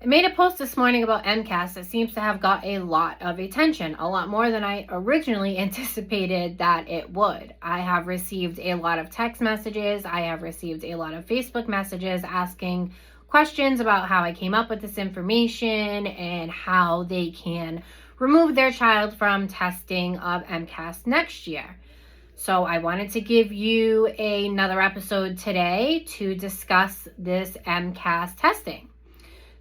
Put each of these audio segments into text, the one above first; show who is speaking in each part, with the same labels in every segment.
Speaker 1: I made a post this morning about MCAS that seems to have got a lot of attention, a lot more than I originally anticipated that it would. I have received a lot of text messages. I have received a lot of Facebook messages asking questions about how I came up with this information and how they can remove their child from testing of MCAS next year. So I wanted to give you another episode today to discuss this MCAS testing.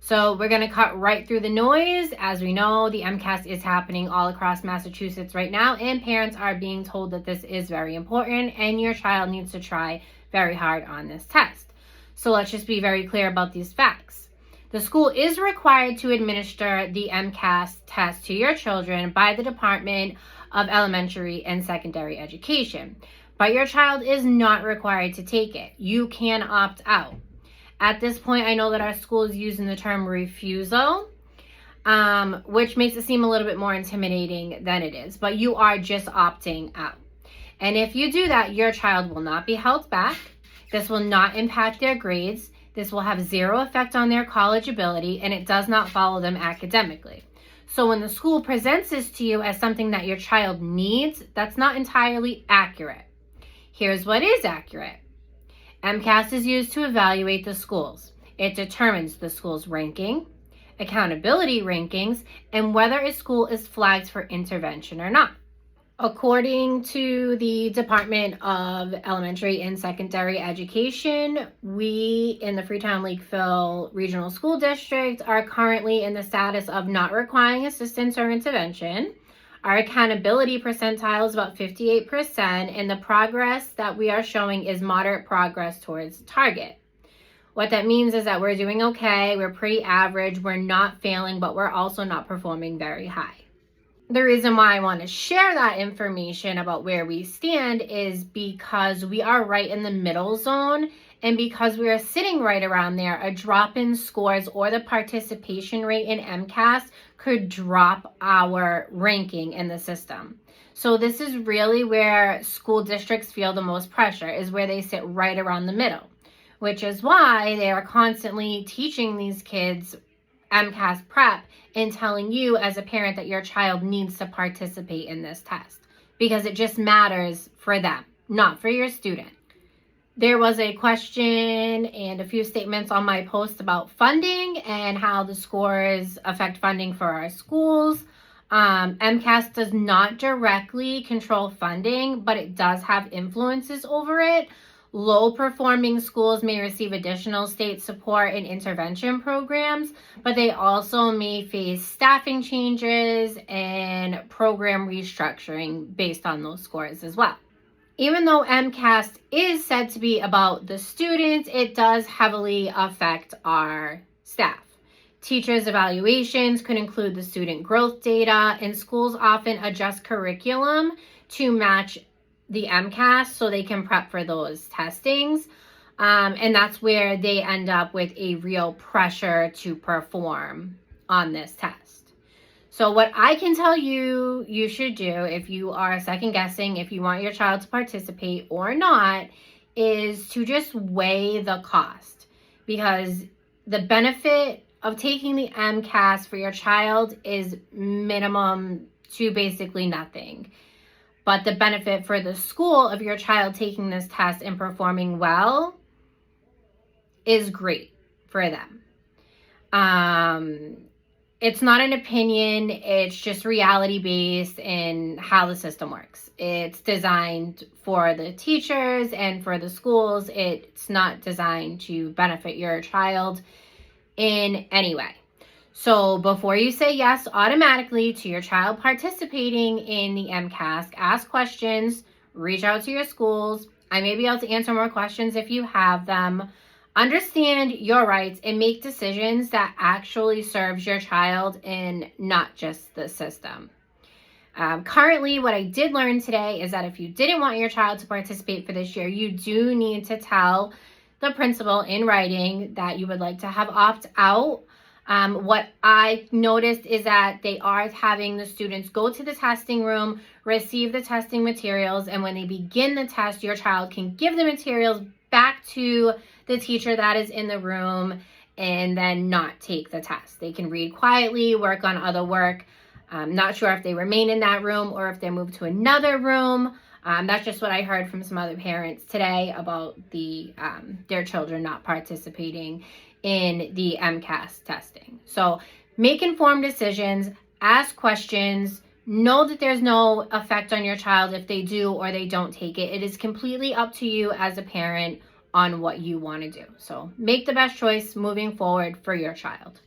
Speaker 1: So we're going to cut right through the noise. As we know, the MCAS is happening all across Massachusetts right now, and parents are being told that this is very important and your child needs to try very hard on this test. So let's just be very clear about these facts. The school is required to administer the MCAS test to your children by the Department of Elementary and Secondary Education, but your child is not required to take it. You can opt out. At this point, I know that our school is using the term refusal, which makes it seem a little bit more intimidating than it is, but you are just opting out. And if you do that, your child will not be held back. This will not impact their grades. This will have zero effect on their college ability, and it does not follow them academically. So when the school presents this to you as something that your child needs, that's not entirely accurate. Here's what is accurate. MCAS is used to evaluate the schools. It determines the school's ranking, accountability rankings, and whether a school is flagged for intervention or not. According to the Department of Elementary and Secondary Education, we in the Freetown-Lakeville Regional School District are currently in the status of not requiring assistance or intervention. Our accountability percentile is about 58%, and the progress that we are showing is moderate progress towards target. What that means is that we're doing okay, we're pretty average, we're not failing, but we're also not performing very high. The reason why I want to share that information about where we stand is because we are right in the middle zone, and because we are sitting right around there, a drop in scores or the participation rate in MCAS could drop our ranking in the system. So this is really where school districts feel the most pressure, is where they sit right around the middle, which is why they are constantly teaching these kids MCAS prep and telling you as a parent that your child needs to participate in this test because it just matters for them, not for your student. There was a question and a few statements on my post about funding and how the scores affect funding for our schools. MCAS does not directly control funding, but it does have influences over it. Low-performing schools may receive additional state support and intervention programs, but they also may face staffing changes and program restructuring based on those scores as well. Even though MCAS is said to be about the students, it does heavily affect our staff. Teachers' evaluations could include the student growth data, and schools often adjust curriculum to match the MCAS so they can prep for those testings. And that's where they end up with a real pressure to perform on this test. So what I can tell you you should do if you are second guessing if you want your child to participate or not is to just weigh the cost, because the benefit of taking the MCAS for your child is minimum to basically nothing. But the benefit for the school of your child taking this test and performing well is great for them. It's not an opinion, it's just reality-based in how the system works. It's designed for the teachers and for the schools. It's not designed to benefit your child in any way. So before you say yes automatically to your child participating in the MCAS, ask questions, reach out to your schools. I may be able to answer more questions if you have them. Understand your rights and make decisions that actually serves your child and not just the system. Currently, what I did learn today is that if you didn't want your child to participate for this year, you do need to tell the principal in writing that you would like to have opt out. What I noticed is that they are having the students go to the testing room, receive the testing materials, and when they begin the test, your child can give the materials back to the teacher that is in the room and then not take the test. They can read quietly, work on other work. I'm not sure if they remain in that room or if they move to another room. That's just what I heard from some other parents today about their children not participating in the MCAS testing. So make informed decisions, ask questions, know that there's no effect on your child if they do or they don't take it. It is completely up to you as a parent on what you want to do. So make the best choice moving forward for your child.